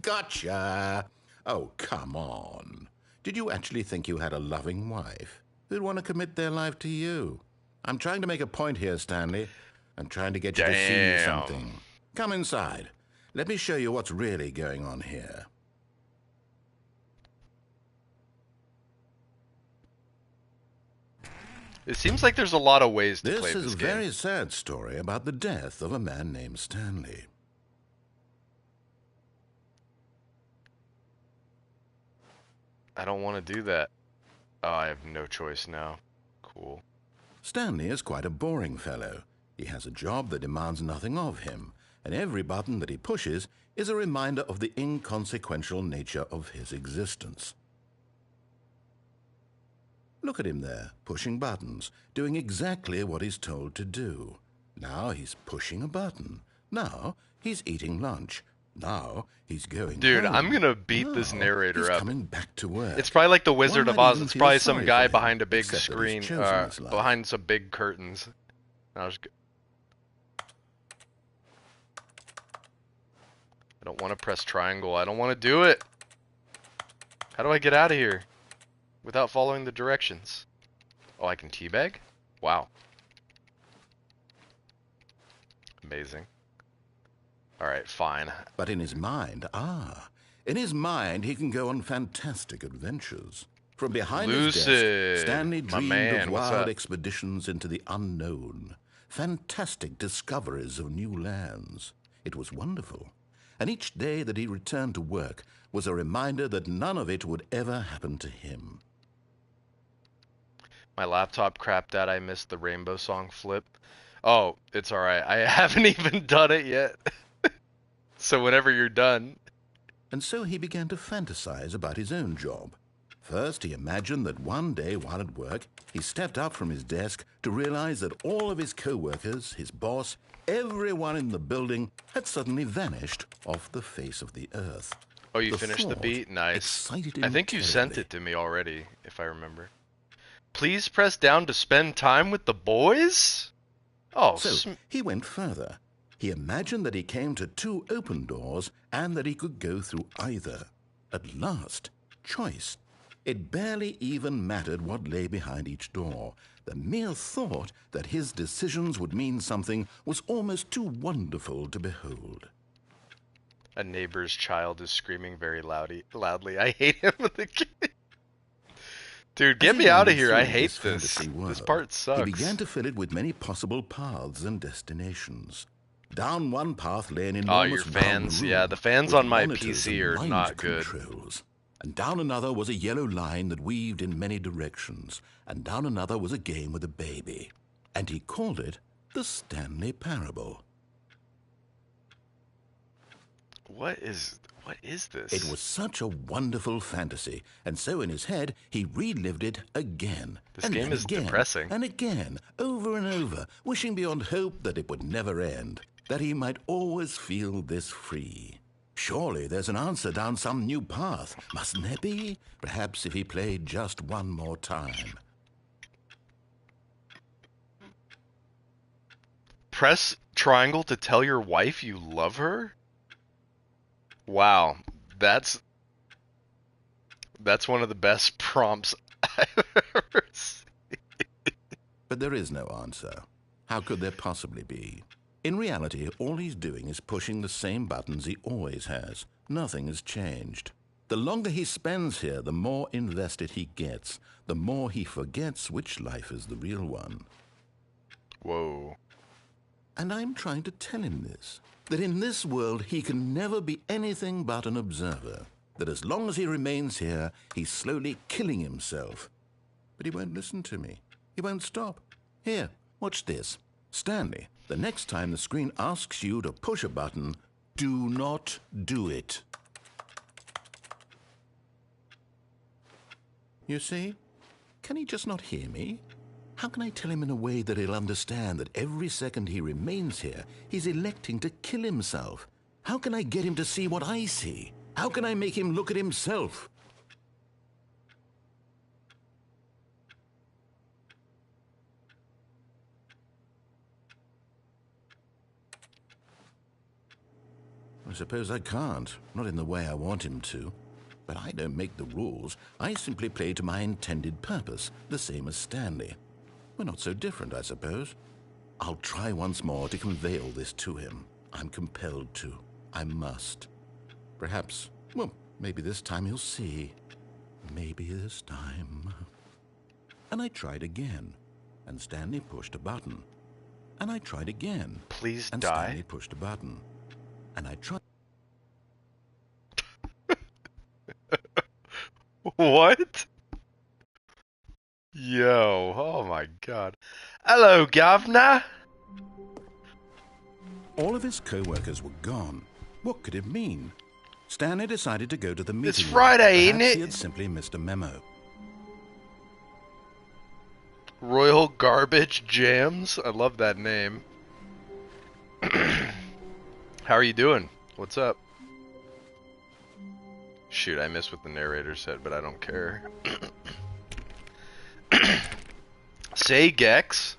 Gotcha. Oh, come on. Did you actually think you had a loving wife who'd want to commit their life to you? I'm trying to make a point here, Stanley. I'm trying to get you to see something. Come inside. Let me show you what's really going on here. It seems like there's a lot of ways to play this game. This is a very sad story about the death of a man named Stanley. I don't want to do that. Oh, I have no choice now. Cool. Stanley is quite a boring fellow. He has a job that demands nothing of him, and every button that he pushes is a reminder of the inconsequential nature of his existence. Look at him there, pushing buttons, doing exactly what he's told to do. Now he's pushing a button. Now he's eating lunch. Now he's going Dude, home. I'm gonna beat Now this narrator he's up. coming back to work. It's probably like the Wizard One of might Oz. even It's feel probably some sorry guy for him, behind a big except that he's screen, chosen his life. behind some big curtains. I don't want to press triangle. I don't want to do it. How do I get out of here without following the directions? Oh, I can teabag? Wow. Amazing. Alright, fine. But in his mind, he can go on fantastic adventures. From behind his desk, Stanley my dreamed man, of what's wild up? expeditions into the unknown, fantastic discoveries of new lands. It was wonderful. And each day that he returned to work was a reminder that none of it would ever happen to him. My laptop crapped out. I missed the Rainbow Song flip. Oh, it's alright. I haven't even done it yet. So whenever you're done. And so he began to fantasize about his own job. First, he imagined that one day while at work, he stepped up from his desk to realize that all of his co-workers, his boss, everyone in the building had suddenly vanished off the face of the earth. Oh, you The finished the thought beat? Nice. excited him I think you sent terribly. it to me already, if I remember. Please press down to spend time with the boys? Oh, So he went further. He imagined that he came to two open doors and that he could go through either. At last, choice. It barely even mattered what lay behind each door. The mere thought that his decisions would mean something was almost too wonderful to behold. a neighbor's child is screaming very loudly. I hate him with the kid. Dude, get As he me out of wandered here. I through hate this this. fantasy world, This part sucks. He began to fill it with many possible paths and destinations. Down one path lay an Oh, enormous your round fans. room Yeah, the fans with on my monitors PC are and mind not good. controls. And down another was a yellow line that weaved in many directions. And down another was a game with a baby. And he called it the Stanley Parable. What is this? It was such a wonderful fantasy, and so in his head he relived it again. This and game then is again, depressing. and again, over and over, wishing beyond hope that it would never end, that he might always feel this free. Surely there's an answer down some new path, mustn't there be? Perhaps if he played just one more time. Press triangle to tell your wife you love her? Wow, that's one of the best prompts I've ever seen. But there is no answer. How could there possibly be? In reality, all he's doing is pushing the same buttons he always has. Nothing has changed. The longer he spends here, the more invested he gets, the more he forgets which life is the real one. Whoa. And I'm trying to tell him this, that in this world he can never be anything but an observer, that as long as he remains here, he's slowly killing himself. But he won't listen to me. He won't stop. Here, watch this. Stanley, the next time the screen asks you to push a button, do not do it. You see? Can he just not hear me? How can I tell him in a way that he'll understand that every second he remains here, he's electing to kill himself? How can I get him to see what I see? How can I make him look at himself? I suppose I can't, not in the way I want him to. But I don't make the rules. I simply play to my intended purpose, the same as Stanley. We're not so different, I suppose. I'll try once more to convey all this to him. I'm compelled to. I must. Perhaps, well, maybe this time he'll see. Maybe this time. And I tried again, and Stanley pushed a button. And I tried again. Please and die. Stanley pushed a button. And I tried. What? Yo, oh my god. Hello, governor. All of his co-workers were gone. What could it mean? Stanley decided to go to the meeting It's room. Friday, ain't Perhaps it? he had simply missed a memo. Royal Garbage Jams. I love that name. How are you doing? What's up? Shoot, I missed what the narrator said, but I don't care. Say Gex.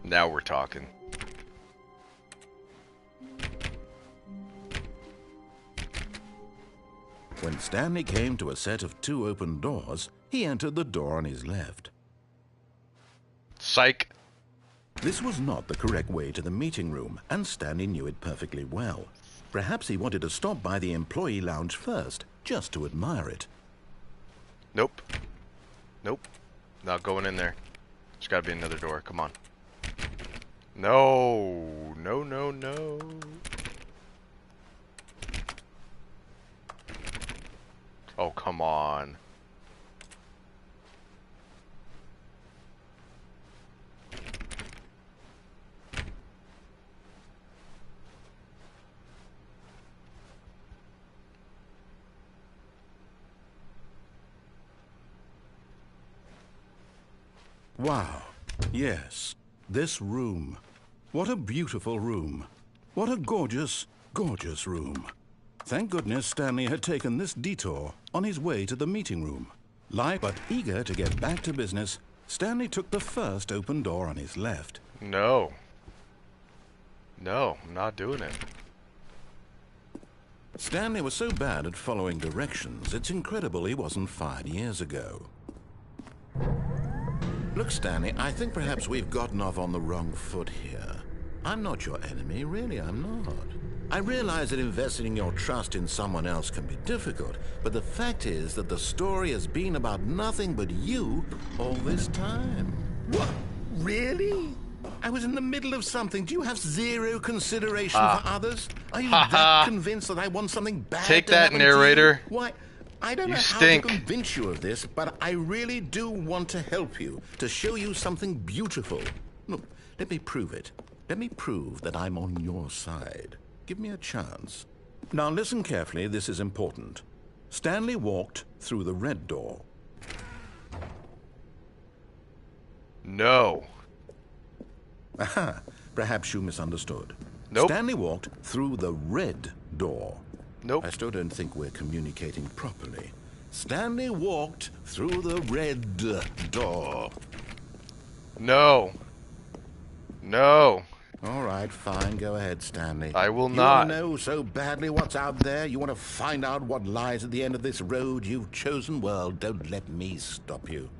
Now we're talking. When Stanley came to a set of 2 open doors, he entered the door on his left. Psych. This was not the correct way to the meeting room, and Stanley knew it perfectly well. Perhaps he wanted to stop by the employee lounge first, just to admire it. Nope. Nope. Not going in there. There's gotta be another door. Come on. No. No, no, no. Oh, come on. Wow. Yes, this room. What a beautiful room. What a gorgeous, gorgeous room. Thank goodness Stanley had taken this detour on his way to the meeting room. Light but eager to get back to business, Stanley took the first open door on his left. No. No, I'm not doing it. Stanley was so bad at following directions, it's incredible he wasn't fired years ago. Look, Stanley, I think perhaps we've gotten off on the wrong foot here. I'm not your enemy, really, I'm not. I realize that investing your trust in someone else can be difficult, but the fact is that the story has been about nothing but you all this time. What? Really? I was in the middle of something. Do you have zero consideration for others? Are you that convinced that I want something bad Take to that, happen to narrator. you? Why, I don't You know stink. how to convince you of this, but I really do want to help you, to show you something beautiful. Look, let me prove it. Let me prove that I'm on your side. Give me a chance. Now listen carefully, this is important. Stanley walked through the red door. No. Aha, perhaps you misunderstood. Nope. Stanley walked through the red door. Nope. I still don't think we're communicating properly. Stanley walked through the red door. No. No. All right, fine. Go ahead, Stanley. I will You not. want to know so badly what's out there? You want to find out what lies at the end of this road you've chosen? Well, don't let me stop you.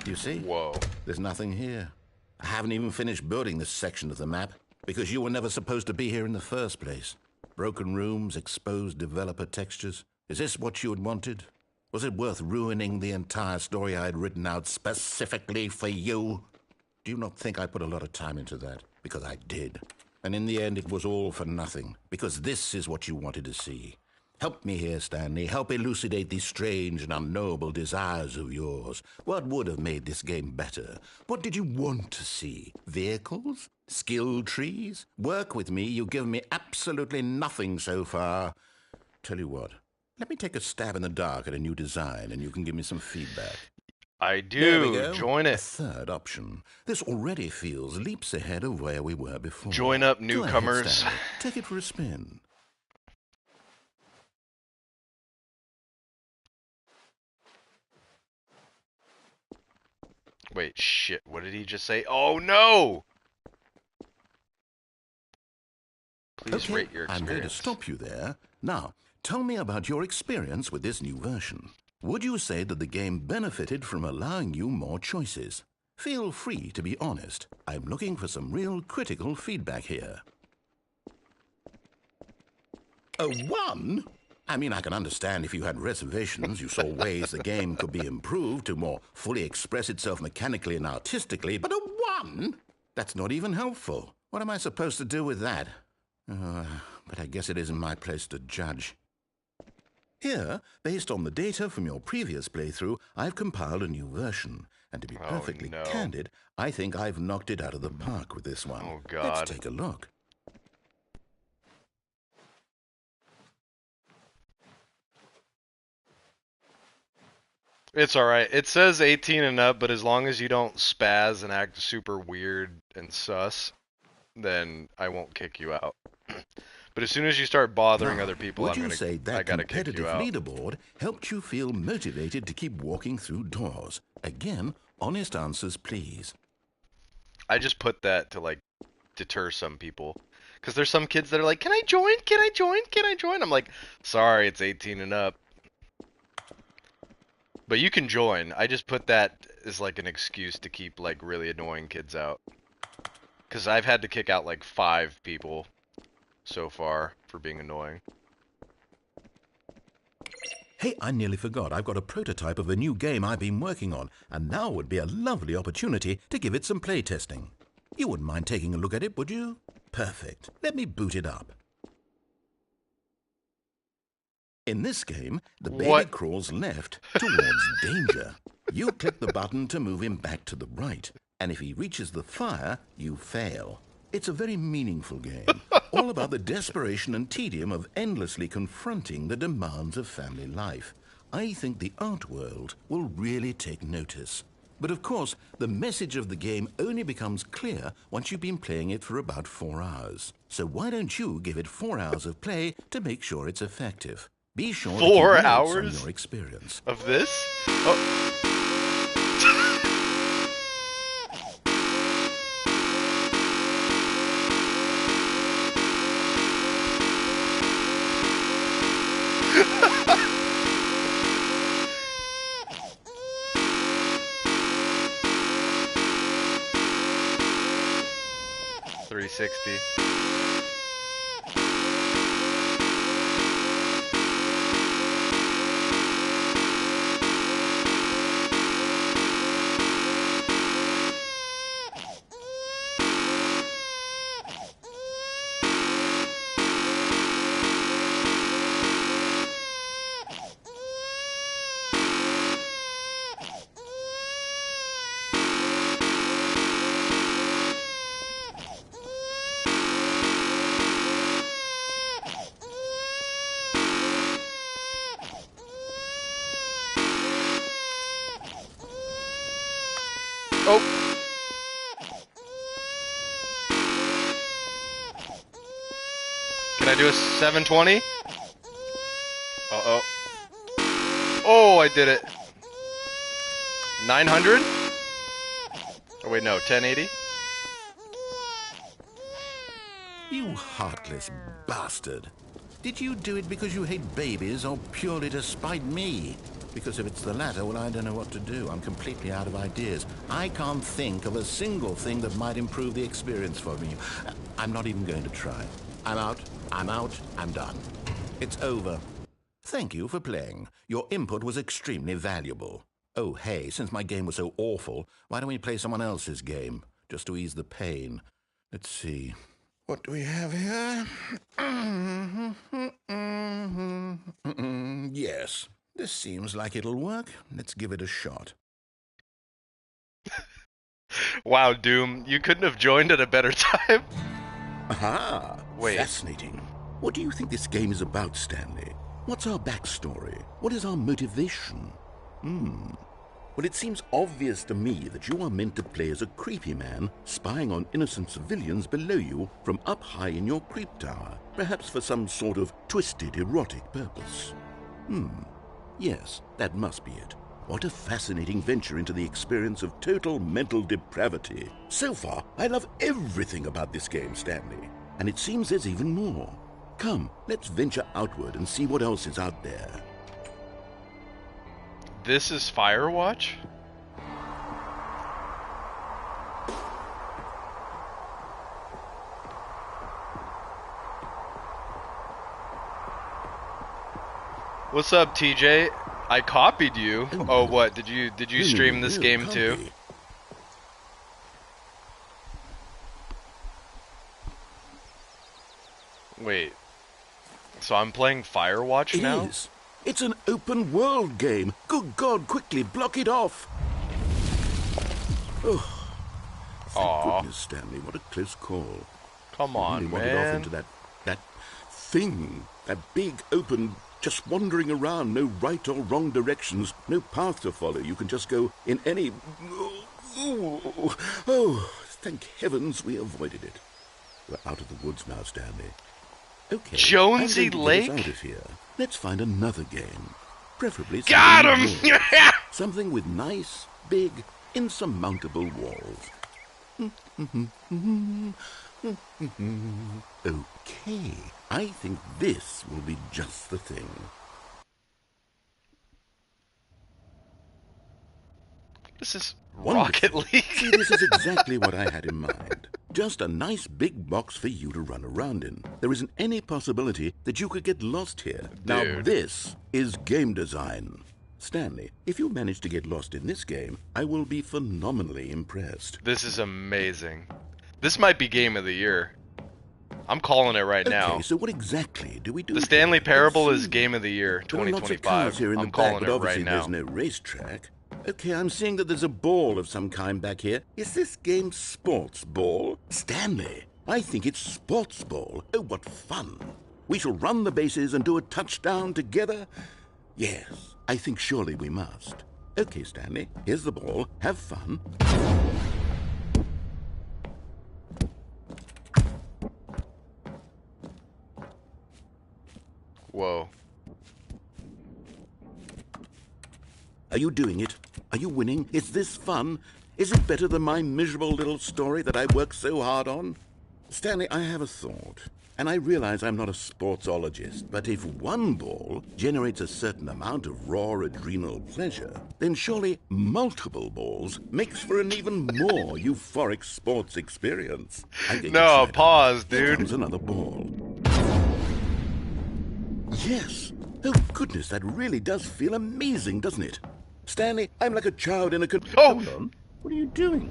You see? Whoa. There's nothing here. I haven't even finished building this section of the map because you were never supposed to be here in the first place. Broken rooms, exposed developer textures. Is this what you had wanted? Was it worth ruining the entire story I had written out specifically for you? Do you not think I put a lot of time into that? Because I did. And in the end, it was all for nothing. Because this is what you wanted to see. Help me here, Stanley. Help elucidate these strange and unknowable desires of yours. What would have made this game better? What did you want to see? Vehicles? Skill trees? Work with me. You've given me absolutely nothing so far. Tell you what. Let me take a stab in the dark at a new design, and you can give me some feedback. I There we do. go. Join A it. third option. This already feels leaps ahead of where we were before. Join up, Go ahead, newcomers. Stanley. Take it for a spin. Wait, shit. What did he just say? Oh, no! Please rate your experience. I'm going to stop you there. Now, tell me about your experience with this new version. Would you say that the game benefited from allowing you more choices? Feel free to be honest. I'm looking for some real critical feedback here. A 1? I mean, I can understand if you had reservations, you saw ways the game could be improved to more fully express itself mechanically and artistically, but a 1? That's not even helpful. What am I supposed to do with that? But I guess it isn't my place to judge. Here, based on the data from your previous playthrough, I've compiled a new version. And to be perfectly no. candid, I think I've knocked it out of the park with this one. Oh, God. Let's take a look. It's alright. It says 18 and up, but as long as you don't spaz and act super weird and sus, then I won't kick you out. But as soon as you start bothering Now, other people, would I you say that gotta kick competitive you out. leaderboard helped you feel motivated to keep walking through doors? Again, honest answers, please. I just put that to like deter some people. Because there's some kids that are like, can I join? Can I join? Can I join? I'm like, sorry, it's 18 and up. But you can join. I just put that as like an excuse to keep like really annoying kids out. Because I've had to kick out like 5 people so far for being annoying. Hey, I nearly forgot. I've got a prototype of a new game I've been working on, and now would be a lovely opportunity to give it some playtesting. You wouldn't mind taking a look at it, would you? Perfect. Let me boot it up. In this game, the baby crawls left towards danger. You click the button to move him back to the right, and if he reaches the fire, you fail. It's a very meaningful game, all about the desperation and tedium of endlessly confronting the demands of family life. I think the art world will really take notice. But of course, the message of the game only becomes clear once you've been playing it for about 4 hours. So why don't you give it 4 hours of play to make sure it's effective? Be sure to keep 4 notes hours on your experience. of this? Oh. 360. Oh. Can I do a 720? Uh-oh. Oh, I did it. 900? Oh, wait, no, 1080? You heartless bastard. Did you do it because you hate babies or purely to spite me? Because if it's the latter, well, I don't know what to do. I'm completely out of ideas. I can't think of a single thing that might improve the experience for me. I'm not even going to try. I'm out, I'm done. It's over. Thank you for playing. Your input was extremely valuable. Oh, hey, since my game was so awful, why don't we play someone else's game? Just to ease the pain. Let's see. What do we have here? Yes, this seems like it'll work. Let's give it a shot. Wow, Doom, you couldn't have joined at a better time. Aha! Wait. Fascinating. What do you think this game is about, Stanley? What's our backstory? What is our motivation? Well, it seems obvious to me that you are meant to play as a creepy man spying on innocent civilians below you from up high in your creep tower, perhaps for some sort of twisted erotic purpose. Yes, that must be it. What a fascinating venture into the experience of total mental depravity. So far, I love everything about this game, Stanley. And it seems there's even more. Come, let's venture outward and see what else is out there. This is Firewatch? What's up, TJ? I copied you. Oh, what? Did you stream this game too? Wait. So I'm playing Firewatch now? It is. It's an open world game. Good God, quickly block it off. Oh, thank goodness, Stanley. What a close call. Come You on, really wandered off man. into that thing. That big, open, just wandering around. No right or wrong directions. No path to follow. You can just go in any... Oh, thank heavens we avoided it. We're out of the woods now, Stanley. Okay, Jonesy I'm going to get us Lake? out of here. Let's find another game. Preferably something Got with him! walls. Something with nice, big, insurmountable walls. Okay, I think this will be just the thing. This is Wonderful. Rocket League. See, this is exactly what I had in mind. Just a nice big box for you to run around in. There isn't any possibility that you could get lost here. Now Dude. this is game design. Stanley, if you manage to get lost in this game, I will be phenomenally impressed. This is amazing. This might be game of the year. I'm calling it right now. Okay, so what exactly do we do? The Stanley here? Parable Let's is see. game of the year There are lots of 2025. cars here in I'm the back, calling but it obviously right there's now. no racetrack. Okay, I'm seeing that there's a ball of some kind back here. Is this game sports ball? Stanley, I think it's sports ball. Oh, what fun. We shall run the bases and do a touchdown together? Yes, I think surely we must. Okay, Stanley, here's the ball. Have fun. Whoa. Are you doing it? Are you winning? Is this fun? Is it better than my miserable little story that I worked so hard on? Stanley, I have a thought. And I realize I'm not a sportsologist, but if one ball generates a certain amount of raw adrenal pleasure, then surely multiple balls makes for an even more euphoric sports experience. I think No, it's pause, Here dude. comes another ball. Yes. Oh, goodness, that really does feel amazing, doesn't it? Stanley, I'm like a child in a... Oh! Hold on. What are you doing?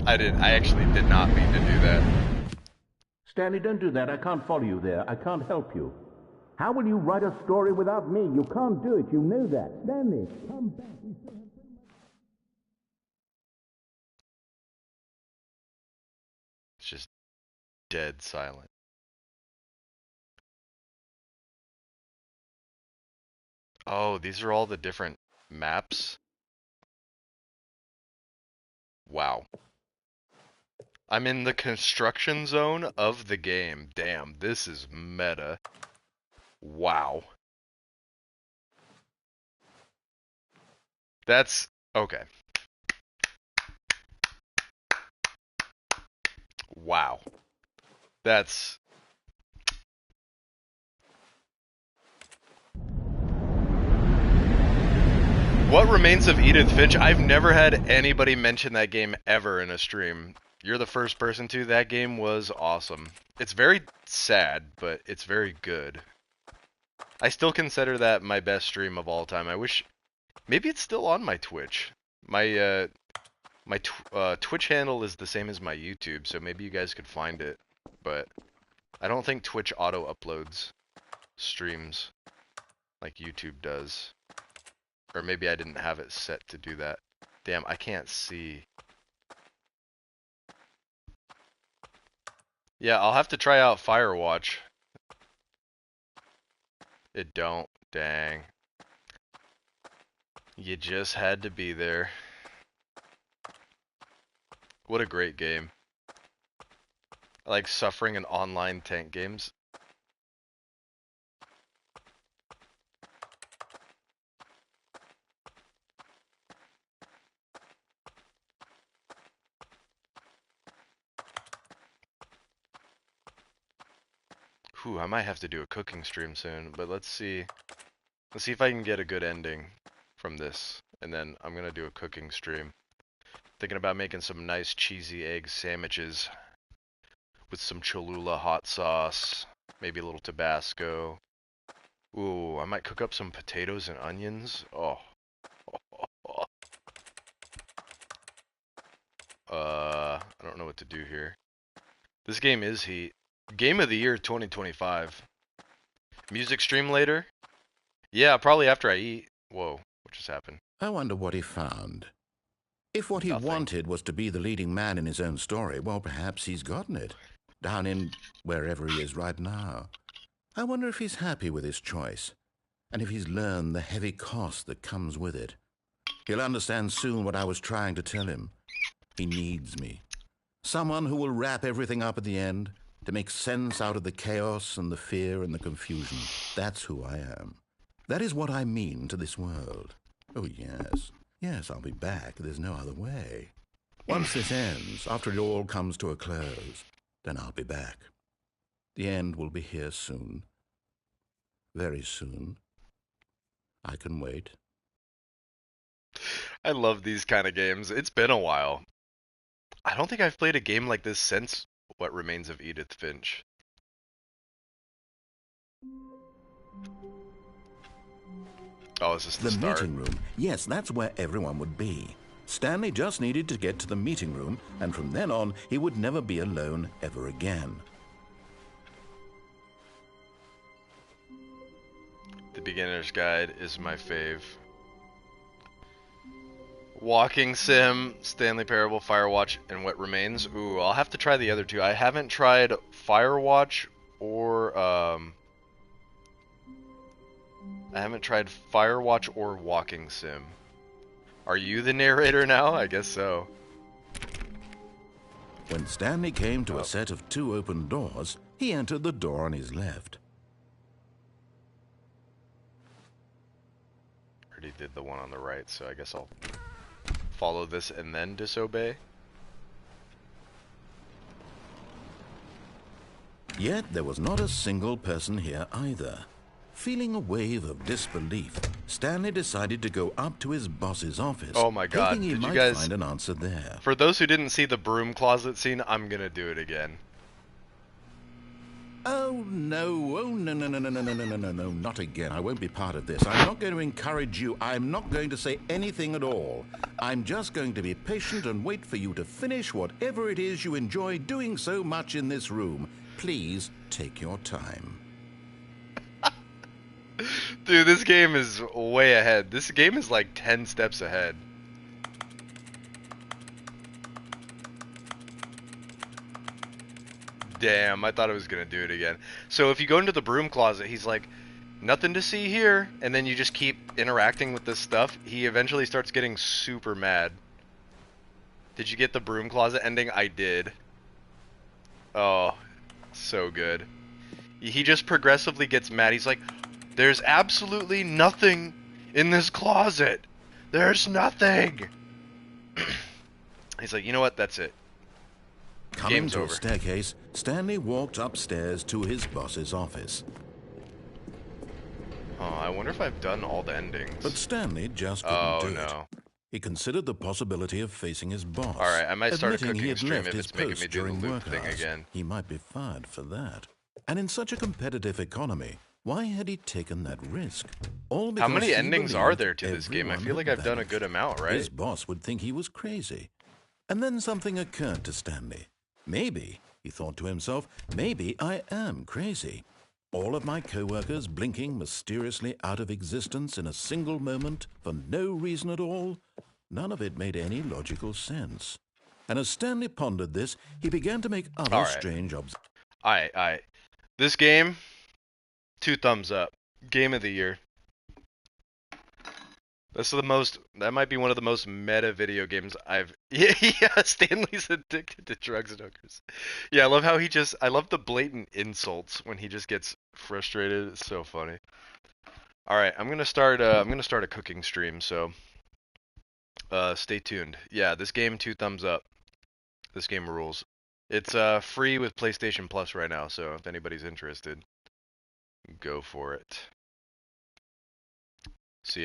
I actually did not mean to do that. Stanley, don't do that. I can't follow you there. I can't help you. How will you write a story without me? You can't do it. You know that. Stanley, come back. It's just dead silent. Oh, these are all the different maps? Wow. I'm in the construction zone of the game. Damn, this is meta. Wow. That's... okay. Wow. That's... What Remains of Edith Finch? I've never had anybody mention that game ever in a stream. You're the first person to. That game was awesome. It's very sad, but it's very good. I still consider that my best stream of all time. I wish... maybe it's still on my Twitch. My Twitch handle is the same as my YouTube, so maybe you guys could find it. But I don't think Twitch auto-uploads streams like YouTube does. Or maybe I didn't have it set to do that. Damn, I can't see. Yeah, I'll have to try out Firewatch. It don't. Dang. You just had to be there. What a great game. I like suffering in online tank games. Whew, I might have to do a cooking stream soon, but let's see. Let's see if I can get a good ending from this. And then I'm gonna do a cooking stream. Thinking about making some nice cheesy egg sandwiches with some Cholula hot sauce, maybe a little Tabasco. Ooh, I might cook up some potatoes and onions. Oh. I don't know what to do here. This game is heat. Game of the year 2025. Music stream later? Yeah, probably after I eat. Whoa, what just happened? I wonder what he found. If what he Nothing. wanted was to be the leading man in his own story, well, perhaps he's gotten it. Down in wherever he is right now. I wonder if he's happy with his choice, and if he's learned the heavy cost that comes with it. He'll understand soon what I was trying to tell him. He needs me. Someone who will wrap everything up at the end, to make sense out of the chaos and the fear and the confusion. That's who I am. That is what I mean to this world. Oh, yes. Yes, I'll be back. There's no other way. Once this ends, after it all comes to a close, then I'll be back. The end will be here soon. Very soon. I can wait. I love these kind of games. It's been a while. I don't think I've played a game like this since What Remains of Edith Finch. Oh, is this the start? Meeting room. Yes, that's where everyone would be. Stanley just needed to get to the meeting room, and from then on, he would never be alone ever again. The Beginner's Guide is my fave. Walking Sim, Stanley Parable, Firewatch, and What Remains. Ooh, I'll have to try the other two. I haven't tried Firewatch or Walking Sim. Are you the narrator now? I guess so. When Stanley came to a set of 2 open doors, he entered the door on his left. Already did the one on the right, so I guess I'll follow this and then disobey. Yet there was not a single person here either. Feeling a wave of disbelief, Stanley decided to go up to his boss's office. Oh my god, thinking he did you might guys find an answer there. For those who didn't see the broom closet scene, I'm gonna do it again. Oh no, no, not again. I won't be part of this. I'm not going to encourage you. I'm not going to say anything at all. I'm just going to be patient and wait for you to finish whatever it is you enjoy doing so much in this room. Please take your time. Dude, this game is way ahead. This game is like 10 steps ahead. Damn, I thought I was gonna do it again. So if you go into the broom closet, he's like, nothing to see here, and then you just keep interacting with this stuff. He eventually starts getting super mad. Did you get the broom closet ending? I did. Oh, so good. He just progressively gets mad. He's like, there's absolutely nothing in this closet. There's nothing. He's like, you know what? That's it. Coming Game's to over. a staircase, Stanley walked upstairs to his boss's office. Oh, I wonder if I've done all the endings. But Stanley just couldn't do it. No. He considered the possibility of facing his boss. Alright, I might start a admitting he cooking had stream left if his it's making post me do the during loop work thing hours. again. He might be fired for that. And in such a competitive economy, why had he taken that risk? All because How many he endings are believed there to this game? I everyone feel like had I've done a vanished. good amount, right? His boss would think he was crazy. And then something occurred to Stanley. Maybe, he thought to himself, maybe I am crazy. All of my co-workers blinking mysteriously out of existence in a single moment for no reason at all. None of it made any logical sense. And as Stanley pondered this, he began to make other strange observations. Alright. This game, 2 thumbs up. Game of the year. That might be one of the most meta video games I've... Yeah, Stanley's addicted to drugs and hookers. Yeah, I love how I love the blatant insults when he just gets frustrated. It's so funny. Alright, I'm gonna start a cooking stream, so... stay tuned. Yeah, this game, 2 thumbs up. This game rules. It's free with PlayStation Plus right now, so if anybody's interested, go for it. See ya.